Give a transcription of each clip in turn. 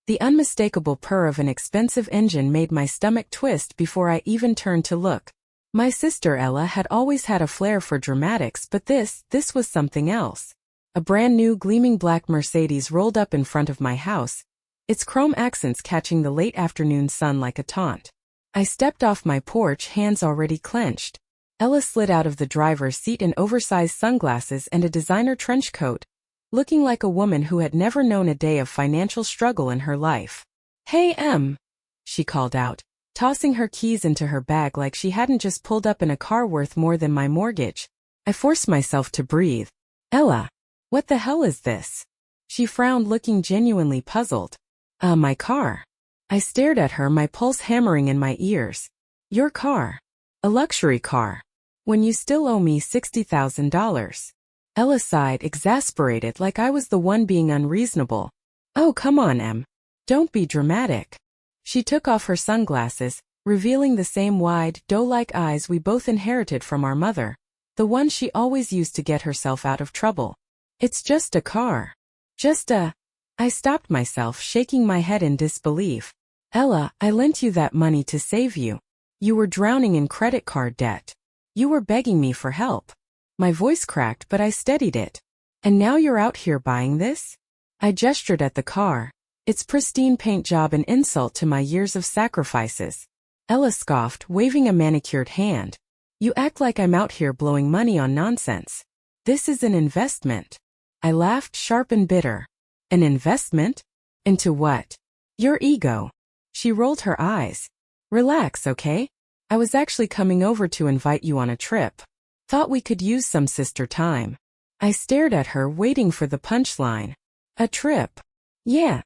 The unmistakable purr of an expensive engine made my stomach twist before I even turned to look. My sister Ella had always had a flair for dramatics, but this was something else. A brand new gleaming black Mercedes rolled up in front of my house, its chrome accents catching the late afternoon sun like a taunt. I stepped off my porch, hands already clenched. Ella slid out of the driver's seat in oversized sunglasses and a designer trench coat, looking like a woman who had never known a day of financial struggle in her life. "Hey, Em," she called out, tossing her keys into her bag like she hadn't just pulled up in a car worth more than my mortgage. I forced myself to breathe. "Ella, what the hell is this?" She frowned, looking genuinely puzzled. My car." I stared at her, my pulse hammering in my ears. "Your car? A luxury car? When you still owe me $60,000. Ella sighed, exasperated, like I was the one being unreasonable. "Oh, come on, Em. Don't be dramatic." She took off her sunglasses, revealing the same wide, doe-like eyes we both inherited from our mother, the one she always used to get herself out of trouble. "It's just a car. Just a—" I stopped myself, shaking my head in disbelief. "Ella, I lent you that money to save you. You were drowning in credit card debt. You were begging me for help." My voice cracked, but I steadied it. "And now you're out here buying this?" I gestured at the car, its pristine paint job an insult to my years of sacrifices. Ella scoffed, waving a manicured hand. "You act like I'm out here blowing money on nonsense. This is an investment." I laughed, sharp and bitter. "An investment? Into what?" "Your ego." She rolled her eyes. "Relax, okay? I was actually coming over to invite you on a trip. Thought we could use some sister time." I stared at her, waiting for the punchline. "A trip?" "Yeah."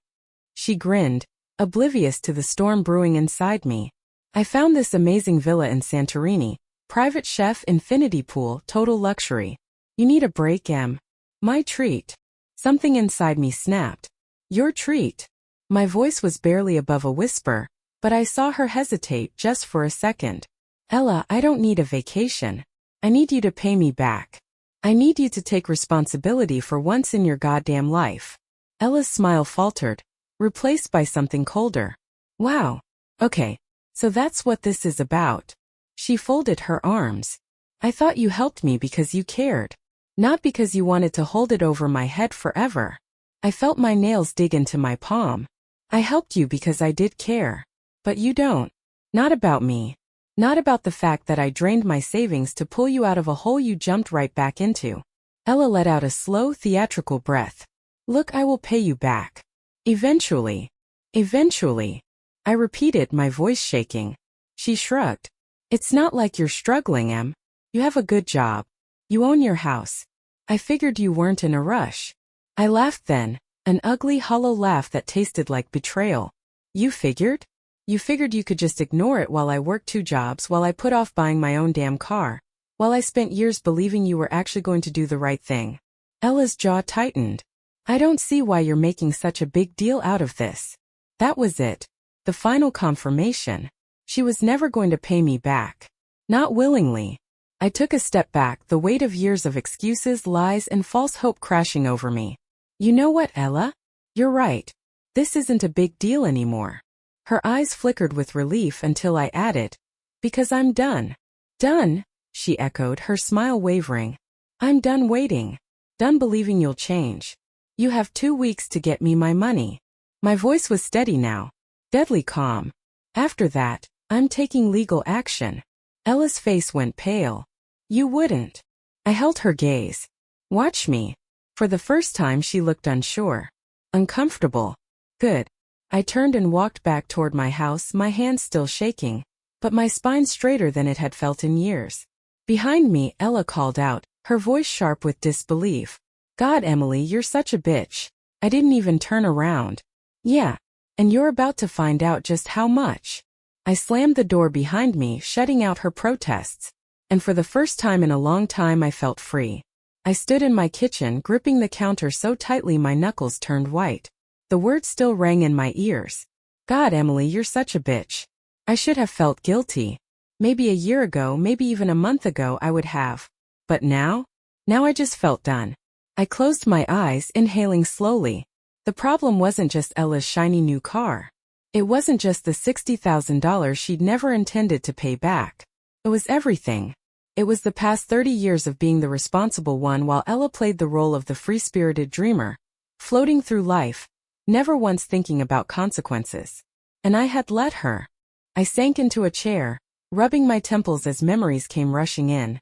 She grinned, oblivious to the storm brewing inside me. "I found this amazing villa in Santorini, private chef, infinity pool, total luxury. You need a break, Em?" "My treat." Something inside me snapped. "Your treat." My voice was barely above a whisper, but I saw her hesitate just for a second. "Ella, I don't need a vacation. I need you to pay me back. I need you to take responsibility for once in your goddamn life." Ella's smile faltered, replaced by something colder. "Wow. Okay, so that's what this is about." She folded her arms. "I thought you helped me because you cared. Not because you wanted to hold it over my head forever." I felt my nails dig into my palm. "I helped you because I did care. But you don't. Not about me. Not about the fact that I drained my savings to pull you out of a hole you jumped right back into." Ella let out a slow, theatrical breath. "Look, I will pay you back. Eventually." "Eventually," I repeated, my voice shaking. She shrugged. "It's not like you're struggling, Em. You have a good job. You own your house. I figured you weren't in a rush." I laughed then, an ugly, hollow laugh that tasted like betrayal. "You figured? You figured you could just ignore it while I worked 2 jobs, while I put off buying my own damn car, while I spent years believing you were actually going to do the right thing." Ella's jaw tightened. "I don't see why you're making such a big deal out of this." That was it. The final confirmation. She was never going to pay me back. Not willingly. I took a step back, the weight of years of excuses, lies, and false hope crashing over me. "You know what, Ella? You're right. This isn't a big deal anymore." Her eyes flickered with relief until I added, "Because I'm done." "Done?" she echoed, her smile wavering. "I'm done waiting. Done believing you'll change. You have 2 weeks to get me my money." My voice was steady now, deadly calm. "After that, I'm taking legal action." Ella's face went pale. "You wouldn't." I held her gaze. "Watch me." For the first time she looked unsure. Uncomfortable. "Good." I turned and walked back toward my house, my hands still shaking, but my spine straighter than it had felt in years. Behind me, Ella called out, her voice sharp with disbelief. "God, Emily, you're such a bitch." I didn't even turn around. "Yeah, and you're about to find out just how much." I slammed the door behind me, shutting out her protests. And for the first time in a long time I felt free. I stood in my kitchen, gripping the counter so tightly my knuckles turned white. The words still rang in my ears. "God, Emily, you're such a bitch." I should have felt guilty. Maybe a year ago, maybe even a month ago I would have. But now? Now I just felt done. I closed my eyes, inhaling slowly. The problem wasn't just Ella's shiny new car. It wasn't just the $60,000 she'd never intended to pay back. It was everything. It was the past 30 years of being the responsible one while Ella played the role of the free-spirited dreamer, floating through life, never once thinking about consequences. And I had let her. I sank into a chair, rubbing my temples as memories came rushing in.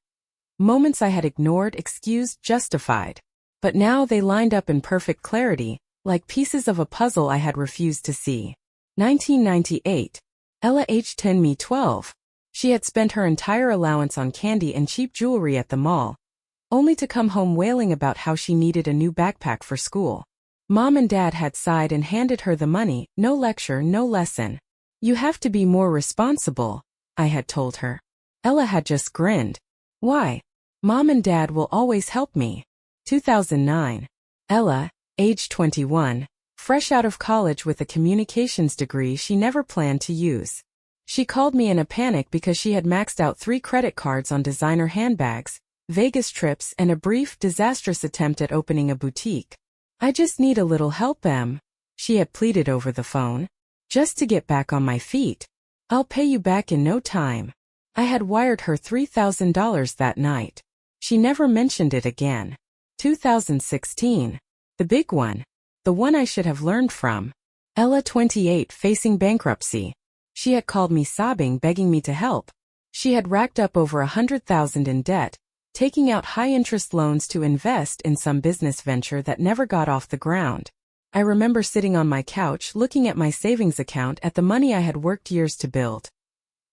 Moments I had ignored, excused, justified. But now they lined up in perfect clarity, like pieces of a puzzle I had refused to see. 1998. Ella aged 10, me 12. She had spent her entire allowance on candy and cheap jewelry at the mall, only to come home wailing about how she needed a new backpack for school. Mom and Dad had sighed and handed her the money, no lecture, no lesson. You have to be more responsible, I had told her. Ella had just grinned. Why? Mom and Dad will always help me. 2009. Ella, age 21, fresh out of college with a communications degree she never planned to use. She called me in a panic because she had maxed out 3 credit cards on designer handbags, Vegas trips, and a brief, disastrous attempt at opening a boutique. I just need a little help, Em, she had pleaded over the phone. Just to get back on my feet. I'll pay you back in no time. I had wired her $3,000 that night. She never mentioned it again. 2016. The big one. The one I should have learned from. Ella, 28, facing bankruptcy. She had called me sobbing, begging me to help. She had racked up over $100,000 in debt, taking out high-interest loans to invest in some business venture that never got off the ground. I remember sitting on my couch looking at my savings account at the money I had worked years to build.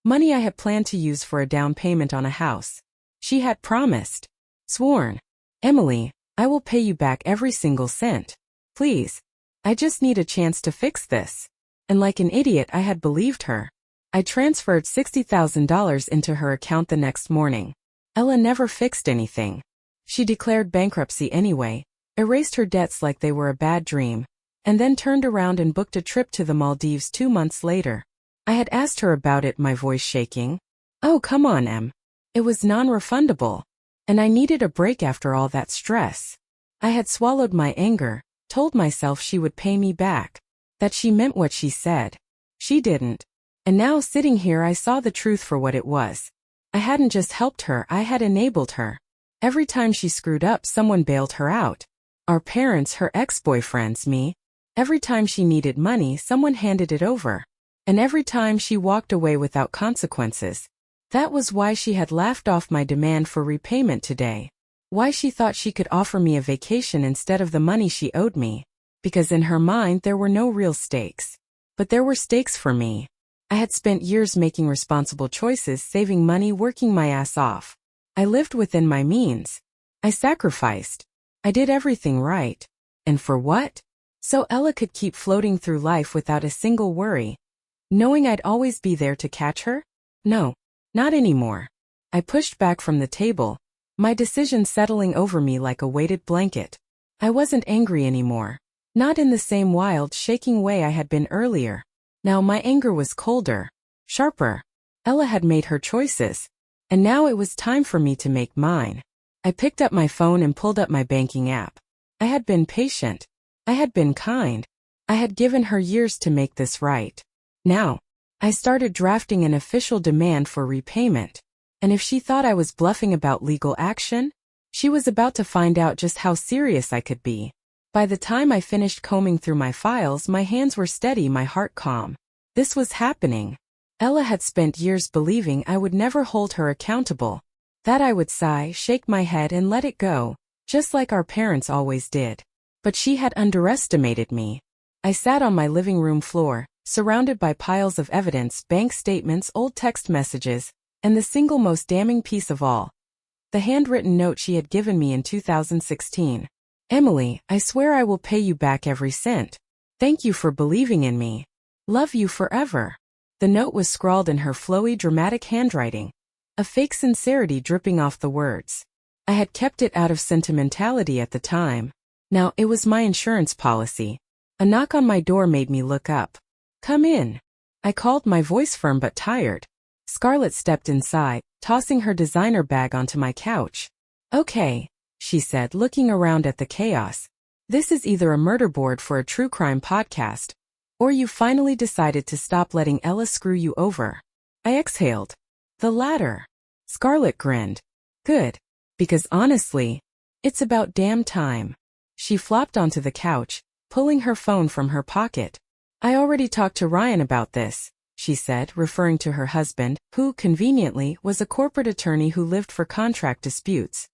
Money I had planned to use for a down payment on a house. She had promised. Sworn. Emily, I will pay you back every single cent. Please. I just need a chance to fix this. And like an idiot, I had believed her. I transferred $60,000 into her account the next morning. Ella never fixed anything. She declared bankruptcy anyway, erased her debts like they were a bad dream, and then turned around and booked a trip to the Maldives 2 months later. I had asked her about it, my voice shaking. Oh, come on, Em. It was non-refundable. And I needed a break after all that stress. I had swallowed my anger, told myself she would pay me back, that she meant what she said. She didn't. And now sitting here I saw the truth for what it was. I hadn't just helped her, I had enabled her. Every time she screwed up, someone bailed her out. Our parents, her ex-boyfriends, me. Every time she needed money, someone handed it over. And every time she walked away without consequences. That was why she had laughed off my demand for repayment today. Why she thought she could offer me a vacation instead of the money she owed me. Because in her mind there were no real stakes. But there were stakes for me. I had spent years making responsible choices, saving money, working my ass off. I lived within my means. I sacrificed. I did everything right. And for what? So Ella could keep floating through life without a single worry. Knowing I'd always be there to catch her? No, not anymore. I pushed back from the table, my decision settling over me like a weighted blanket. I wasn't angry anymore. Not in the same wild, shaking way I had been earlier. Now my anger was colder, sharper. Ella had made her choices, and now it was time for me to make mine. I picked up my phone and pulled up my banking app. I had been patient. I had been kind. I had given her years to make this right. Now, I started drafting an official demand for repayment. And if she thought I was bluffing about legal action, she was about to find out just how serious I could be. By the time I finished combing through my files, my hands were steady, my heart calm. This was happening. Ella had spent years believing I would never hold her accountable. That I would sigh, shake my head and let it go, just like our parents always did. But she had underestimated me. I sat on my living room floor, surrounded by piles of evidence, bank statements, old text messages, and the single most damning piece of all. The handwritten note she had given me in 2016. Emily, I swear I will pay you back every cent. Thank you for believing in me. Love you forever. The note was scrawled in her flowy, dramatic handwriting, a fake sincerity dripping off the words. I had kept it out of sentimentality at the time. Now it was my insurance policy. A knock on my door made me look up. Come in. I called, my voice firm but tired. Scarlett stepped inside, tossing her designer bag onto my couch. Okay, she said, looking around at the chaos. This is either a murder board for a true crime podcast, or you finally decided to stop letting Ella screw you over. I exhaled. The latter. Scarlett grinned. Good. Because honestly, it's about damn time. She flopped onto the couch, pulling her phone from her pocket. I already talked to Ryan about this, she said, referring to her husband, who, conveniently, was a corporate attorney who lived for contract disputes.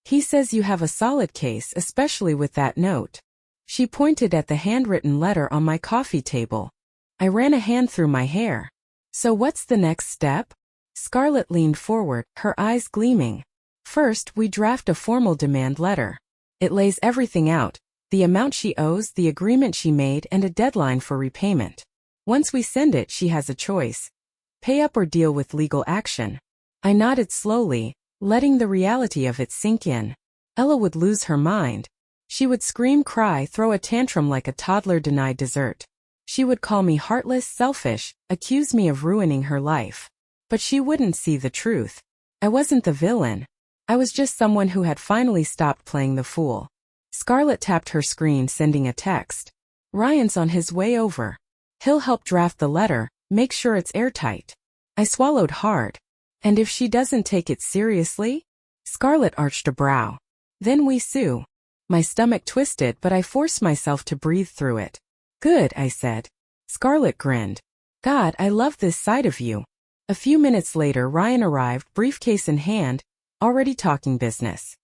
He says you have a solid case, especially with that note. She pointed at the handwritten letter on my coffee table. I ran a hand through my hair. So what's the next step? Scarlett leaned forward, her eyes gleaming. First, we draft a formal demand letter. It lays everything out, the amount she owes, the agreement she made, and a deadline for repayment. Once we send it, she has a choice. Pay up or deal with legal action. I nodded slowly, letting the reality of it sink in. Ella would lose her mind. She would scream, cry, throw a tantrum like a toddler denied dessert. She would call me heartless, selfish, accuse me of ruining her life. But she wouldn't see the truth. I wasn't the villain. I was just someone who had finally stopped playing the fool. Scarlett tapped her screen, sending a text. Ryan's on his way over. He'll help draft the letter, make sure it's airtight. I swallowed hard. And if she doesn't take it seriously? Scarlett arched a brow. Then we sue. My stomach twisted, but I forced myself to breathe through it. Good, I said. Scarlett grinned. God, I love this side of you. A few minutes later, Ryan arrived, briefcase in hand, already talking business.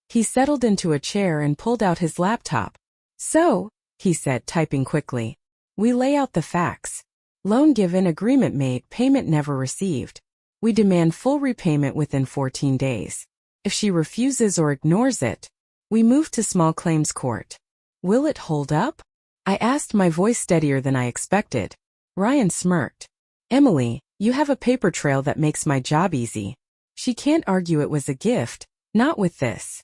He settled into a chair and pulled out his laptop. So, he said, typing quickly. We lay out the facts. Loan given, agreement made, payment never received. We demand full repayment within 14 days. If she refuses or ignores it, we move to small claims court. Will it hold up? I asked, my voice steadier than I expected. Ryan smirked. Emily, you have a paper trail that makes my job easy. She can't argue it was a gift, not with this.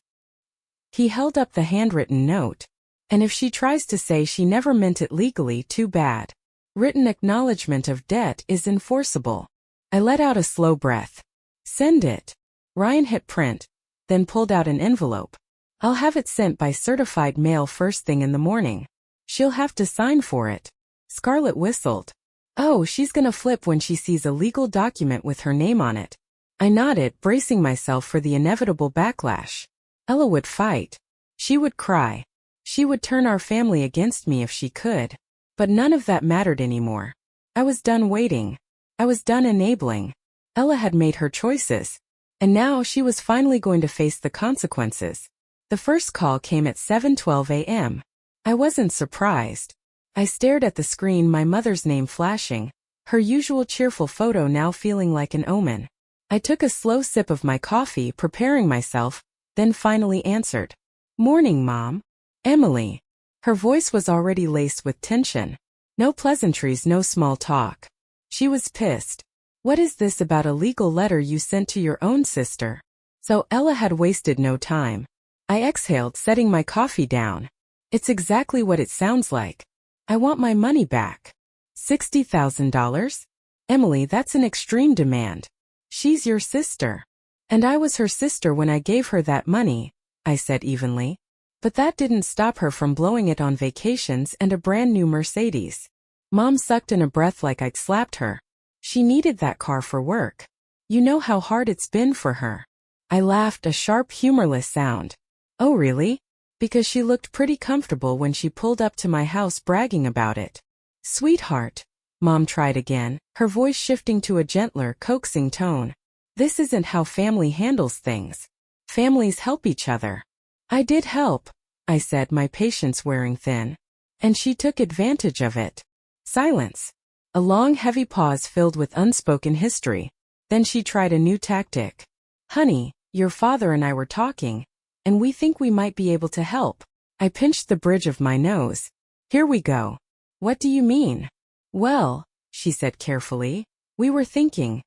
He held up the handwritten note. And if she tries to say she never meant it legally, too bad. Written acknowledgement of debt is enforceable. I let out a slow breath. Send it. Ryan hit print, then pulled out an envelope. I'll have it sent by certified mail first thing in the morning. She'll have to sign for it. Scarlett whistled. Oh, she's gonna flip when she sees a legal document with her name on it. I nodded, bracing myself for the inevitable backlash. Ella would fight. She would cry. She would turn our family against me if she could. But none of that mattered anymore. I was done waiting. I was done enabling. Ella had made her choices. And now she was finally going to face the consequences. The first call came at 7:12 a.m. I wasn't surprised. I stared at the screen, my mother's name flashing, her usual cheerful photo now feeling like an omen. I took a slow sip of my coffee, preparing myself, then finally answered. Morning, Mom. Emily. Her voice was already laced with tension. No pleasantries, no small talk. She was pissed. What is this about a legal letter you sent to your own sister? So Ella had wasted no time. I exhaled, setting my coffee down. It's exactly what it sounds like. I want my money back. $60,000? Emily, that's an extreme demand. She's your sister. And I was her sister when I gave her that money, I said evenly. But that didn't stop her from blowing it on vacations and a brand new Mercedes. Mom sucked in a breath like I'd slapped her. She needed that car for work. You know how hard it's been for her. I laughed, a sharp, humorless sound. Oh, really? Because she looked pretty comfortable when she pulled up to my house bragging about it. Sweetheart. Mom tried again, her voice shifting to a gentler, coaxing tone. This isn't how family handles things. Families help each other. I did help, I said, my patience wearing thin. And she took advantage of it. Silence. A long, heavy pause filled with unspoken history. Then she tried a new tactic. Honey, your father and I were talking, and we think we might be able to help. I pinched the bridge of my nose. Here we go. What do you mean? Well, she said carefully, we were thinking.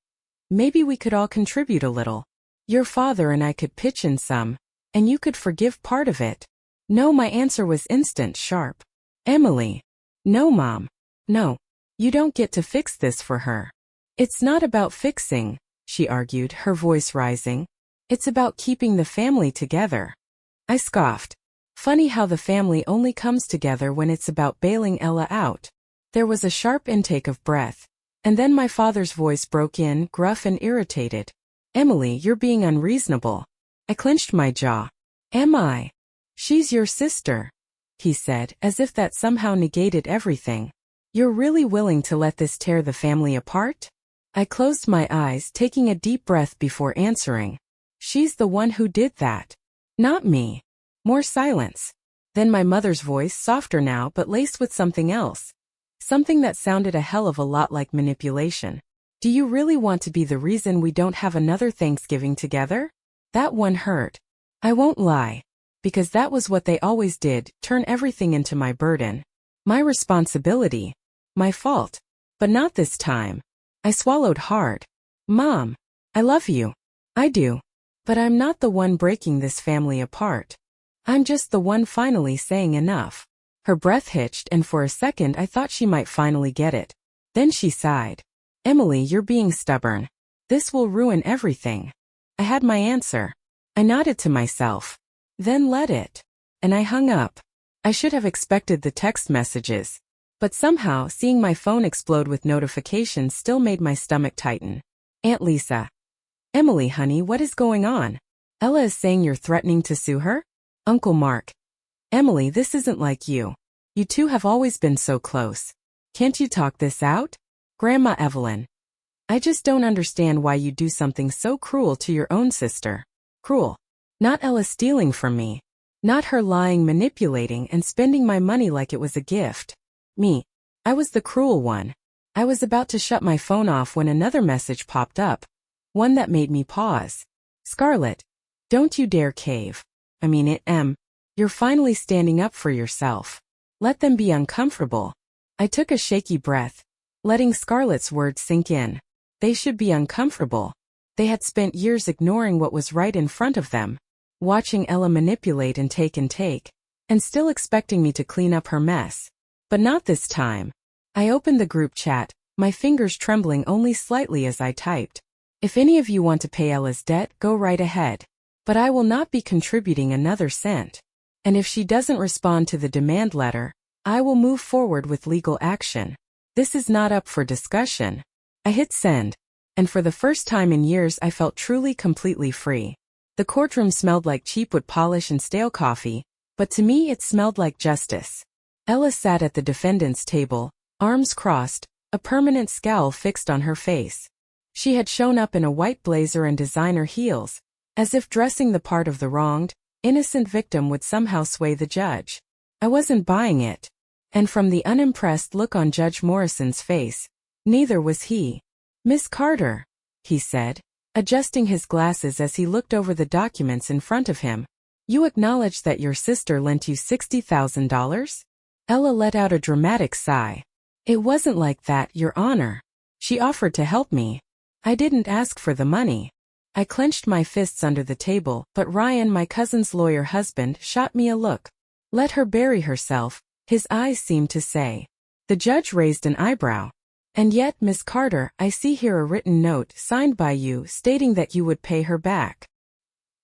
Maybe we could all contribute a little. Your father and I could pitch in some, and you could forgive part of it. No, my answer was instant, sharp. Emily. No, Mom. No. You don't get to fix this for her. It's not about fixing, she argued, her voice rising. It's about keeping the family together. I scoffed. Funny how the family only comes together when it's about bailing Ella out. There was a sharp intake of breath. And then my father's voice broke in, gruff and irritated. Emily, you're being unreasonable. I clenched my jaw. Am I? She's your sister, he said, as if that somehow negated everything. You're really willing to let this tear the family apart? I closed my eyes, taking a deep breath before answering. She's the one who did that. Not me. More silence. Then my mother's voice, softer now but laced with something else. Something that sounded a hell of a lot like manipulation. Do you really want to be the reason we don't have another Thanksgiving together? That one hurt. I won't lie. Because that was what they always did, turn everything into my burden. My responsibility. My fault. But not this time. I swallowed hard. Mom, I love you. I do. But I'm not the one breaking this family apart. I'm just the one finally saying enough. Her breath hitched and for a second I thought she might finally get it. Then she sighed. Emily, you're being stubborn. This will ruin everything. I had my answer. I nodded to myself. Then let it. And I hung up. I should have expected the text messages. But somehow seeing my phone explode with notifications still made my stomach tighten. Aunt Lisa. Emily, honey, what is going on? Ella is saying you're threatening to sue her? Uncle Mark. Emily, this isn't like you. You two have always been so close. Can't you talk this out? Grandma Evelyn. I just don't understand why you do something so cruel to your own sister. Cruel. Not Ella stealing from me. Not her lying, manipulating, and spending my money like it was a gift. Me. I was the cruel one. I was about to shut my phone off when another message popped up. One that made me pause. Scarlett. Don't you dare cave. You're finally standing up for yourself. Let them be uncomfortable. I took a shaky breath, letting Scarlett's words sink in. They should be uncomfortable. They had spent years ignoring what was right in front of them, watching Ella manipulate and take, and still expecting me to clean up her mess. But not this time. I opened the group chat, my fingers trembling only slightly as I typed. If any of you want to pay Ella's debt, go right ahead. But I will not be contributing another cent. And if she doesn't respond to the demand letter, I will move forward with legal action. This is not up for discussion. I hit send. And for the first time in years I felt truly completely free. The courtroom smelled like cheap wood polish and stale coffee, but to me it smelled like justice. Ella sat at the defendant's table, arms crossed, a permanent scowl fixed on her face. She had shown up in a white blazer and designer heels, as if dressing the part of the wronged, innocent victim would somehow sway the judge. I wasn't buying it. And from the unimpressed look on Judge Morrison's face, neither was he. Miss Carter, he said, adjusting his glasses as he looked over the documents in front of him. You acknowledge that your sister lent you $60,000? Ella let out a dramatic sigh. It wasn't like that, Your Honor. She offered to help me. I didn't ask for the money. I clenched my fists under the table, but Ryan, my cousin's lawyer husband, shot me a look. Let her bury herself, his eyes seemed to say. The judge raised an eyebrow. And yet, Miss Carter, I see here a written note signed by you stating that you would pay her back.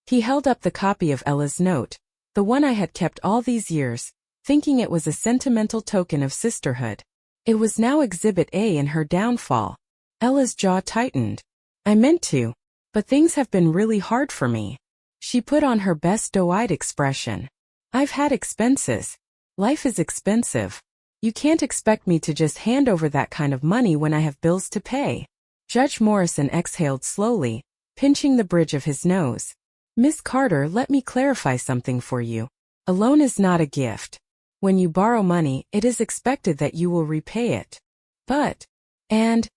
He held up the copy of Ella's note, the one I had kept all these years, thinking it was a sentimental token of sisterhood. It was now Exhibit A in her downfall. Ella's jaw tightened. I meant to. But things have been really hard for me. She put on her best doe-eyed expression. I've had expenses. Life is expensive. You can't expect me to just hand over that kind of money when I have bills to pay. Judge Morrison exhaled slowly, pinching the bridge of his nose. Miss Carter, let me clarify something for you. A loan is not a gift. When you borrow money, it is expected that you will repay it. And,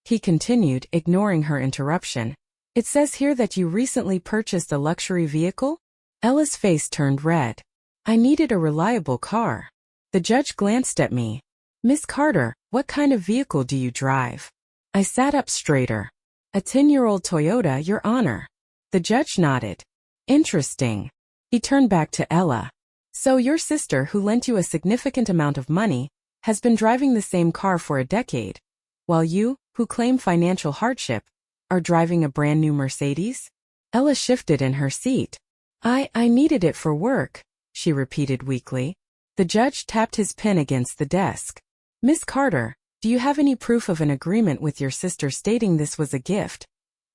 he continued, ignoring her interruption, it says here that you recently purchased a luxury vehicle? Ella's face turned red. I needed a reliable car. The judge glanced at me. Miss Carter, what kind of vehicle do you drive? I sat up straighter. A 10-year-old Toyota, Your Honor. The judge nodded. Interesting. He turned back to Ella. So your sister, who lent you a significant amount of money, has been driving the same car for a decade, while you, who claim financial hardship, are driving a brand new Mercedes? Ella shifted in her seat. I needed it for work, she repeated weakly. The judge tapped his pen against the desk. Miss Carter, do you have any proof of an agreement with your sister stating this was a gift,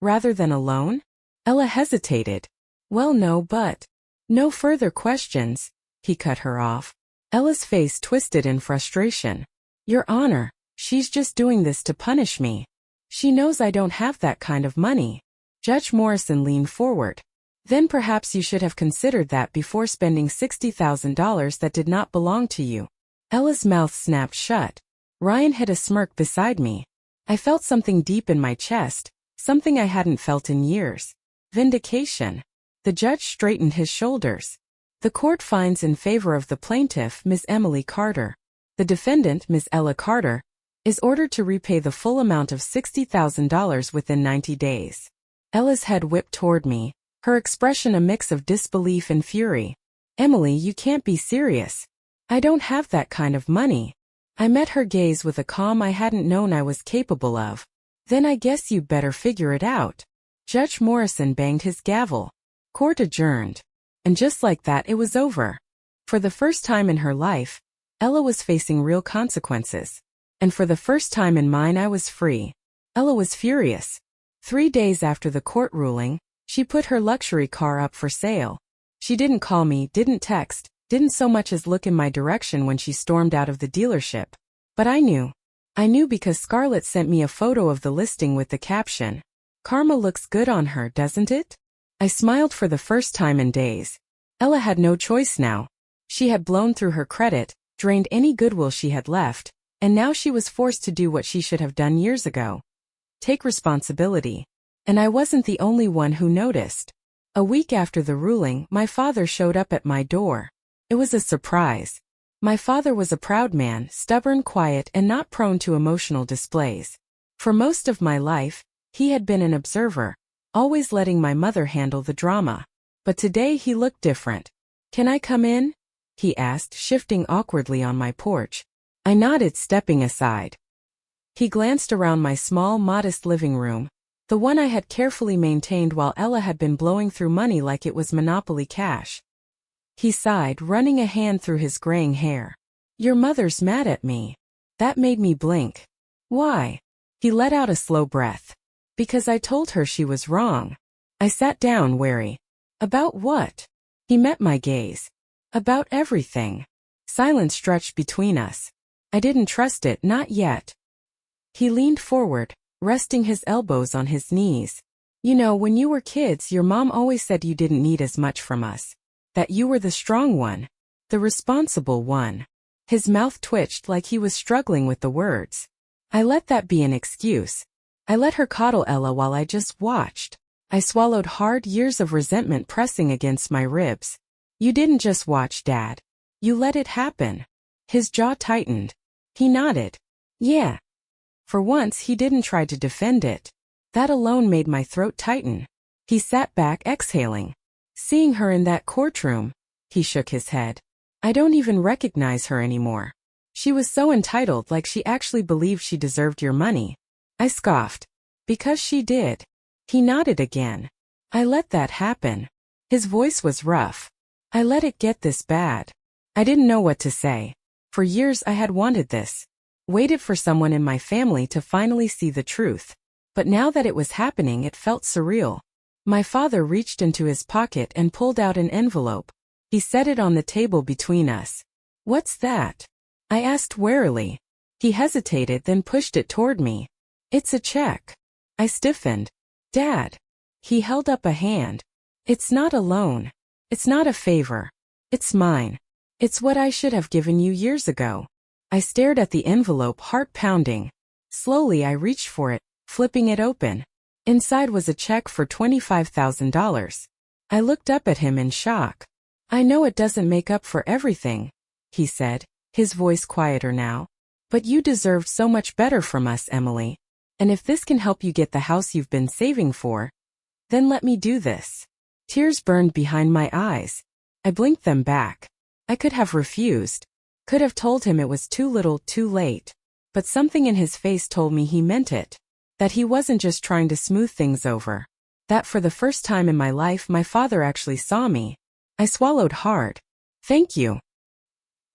rather than a loan? Ella hesitated. Well, no, but... No further questions, he cut her off. Ella's face twisted in frustration. Your Honor, she's just doing this to punish me. She knows I don't have that kind of money. Judge Morrison leaned forward. Then perhaps you should have considered that before spending $60,000 that did not belong to you. Ella's mouth snapped shut. Ryan hid a smirk beside me. I felt something deep in my chest, something I hadn't felt in years. Vindication. The judge straightened his shoulders. The court finds in favor of the plaintiff, Ms. Emily Carter. The defendant, Ms. Ella Carter, is ordered to repay the full amount of $60,000 within 90 days. Ella's head whipped toward me, her expression a mix of disbelief and fury. Emily, you can't be serious. I don't have that kind of money. I met her gaze with a calm I hadn't known I was capable of. Then I guess you'd better figure it out. Judge Morrison banged his gavel. Court adjourned. And just like that it was over. For the first time in her life, Ella was facing real consequences. And for the first time in mine I was free. Ella was furious. 3 days after the court ruling, she put her luxury car up for sale. She didn't call me, didn't text, didn't so much as look in my direction when she stormed out of the dealership. But I knew. I knew because Scarlett sent me a photo of the listing with the caption, "Karma looks good on her, doesn't it?" I smiled for the first time in days. Ella had no choice now. She had blown through her credit, drained any goodwill she had left, and now she was forced to do what she should have done years ago. Take responsibility. And I wasn't the only one who noticed. A week after the ruling, my father showed up at my door. It was a surprise. My father was a proud man, stubborn, quiet, and not prone to emotional displays. For most of my life, he had been an observer, always letting my mother handle the drama. But today he looked different. Can I come in? He asked, shifting awkwardly on my porch. I nodded, stepping aside. He glanced around my small, modest living room, the one I had carefully maintained while Ella had been blowing through money like it was Monopoly cash. He sighed, running a hand through his graying hair. Your mother's mad at me. That made me blink. Why? He let out a slow breath. Because I told her she was wrong. I sat down, wary. About what? He met my gaze. About everything. Silence stretched between us. I didn't trust it, not yet. He leaned forward, resting his elbows on his knees. You know, when you were kids, your mom always said you didn't need as much from us. That you were the strong one. The responsible one. His mouth twitched like he was struggling with the words. I let that be an excuse. I let her coddle Ella while I just watched. I swallowed hard, years of resentment pressing against my ribs. You didn't just watch, Dad. You let it happen. His jaw tightened. He nodded. Yeah. For once he didn't try to defend it. That alone made my throat tighten. He sat back, exhaling. Seeing her in that courtroom, he shook his head. I don't even recognize her anymore. She was so entitled, like she actually believed she deserved your money. I scoffed. Because she did. He nodded again. I let that happen. His voice was rough. I let it get this bad. I didn't know what to say. For years I had wanted this. Waited for someone in my family to finally see the truth. But now that it was happening, it felt surreal. My father reached into his pocket and pulled out an envelope. He set it on the table between us. What's that? I asked warily. He hesitated, then pushed it toward me. It's a check. I stiffened. Dad. He held up a hand. It's not a loan. It's not a favor. It's mine. It's what I should have given you years ago. I stared at the envelope, heart pounding. Slowly I reached for it, flipping it open. Inside was a check for $25,000. I looked up at him in shock. I know it doesn't make up for everything, he said, his voice quieter now. But you deserved so much better from us, Emily. And if this can help you get the house you've been saving for, then let me do this. Tears burned behind my eyes. I blinked them back. I could have refused. Could have told him it was too little, too late. But something in his face told me he meant it. That he wasn't just trying to smooth things over. That for the first time in my life my father actually saw me. I swallowed hard. Thank you.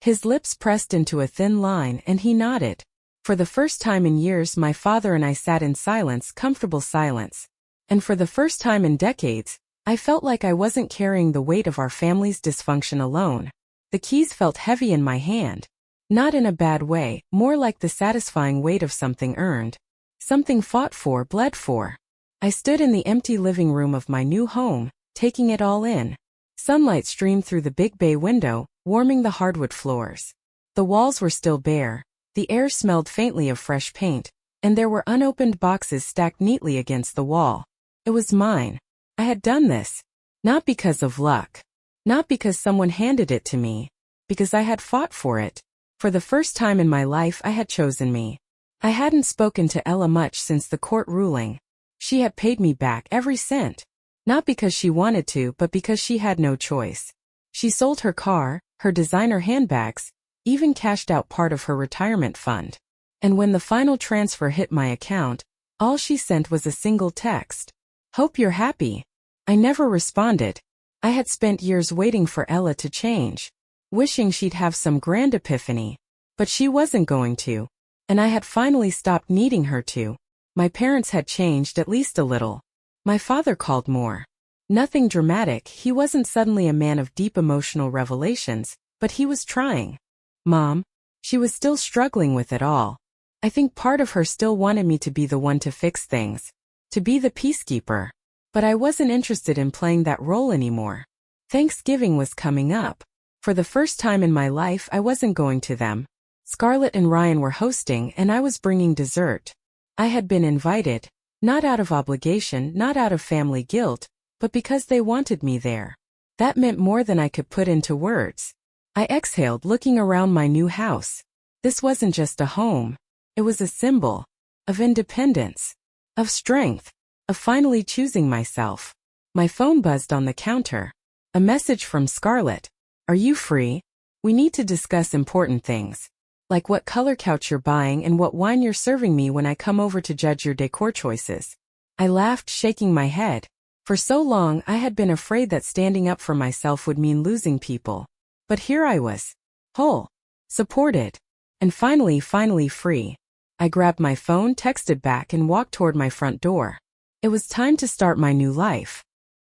His lips pressed into a thin line and he nodded. For the first time in years my father and I sat in silence, comfortable silence. And for the first time in decades, I felt like I wasn't carrying the weight of our family's dysfunction alone. The keys felt heavy in my hand. Not in a bad way, more like the satisfying weight of something earned. Something fought for, bled for. I stood in the empty living room of my new home, taking it all in. Sunlight streamed through the big bay window, warming the hardwood floors. The walls were still bare. The air smelled faintly of fresh paint, and there were unopened boxes stacked neatly against the wall. It was mine. I had done this. Not because of luck. Not because someone handed it to me. Because I had fought for it. For the first time in my life I had chosen me. I hadn't spoken to Ella much since the court ruling. She had paid me back every cent. Not because she wanted to, but because she had no choice. She sold her car, her designer handbags, even cashed out part of her retirement fund. And when the final transfer hit my account, all she sent was a single text. Hope you're happy. I never responded. I had spent years waiting for Ella to change, wishing she'd have some grand epiphany. But she wasn't going to. And I had finally stopped needing her to. My parents had changed at least a little. My father called more. Nothing dramatic, he wasn't suddenly a man of deep emotional revelations, but he was trying. Mom, she was still struggling with it all. I think part of her still wanted me to be the one to fix things. To be the peacekeeper. But I wasn't interested in playing that role anymore. Thanksgiving was coming up. For the first time in my life I wasn't going to them. Scarlett and Ryan were hosting and I was bringing dessert. I had been invited, not out of obligation, not out of family guilt, but because they wanted me there. That meant more than I could put into words. I exhaled, looking around my new house. This wasn't just a home. It was a symbol. Of independence. Of strength. Of finally choosing myself. My phone buzzed on the counter. A message from Scarlett. Are you free? We need to discuss important things. Like what color couch you're buying and what wine you're serving me when I come over to judge your decor choices. I laughed, shaking my head. For so long I had been afraid that standing up for myself would mean losing people. But here I was. Whole. Supported. And finally free. I grabbed my phone, texted back and walked toward my front door. It was time to start my new life.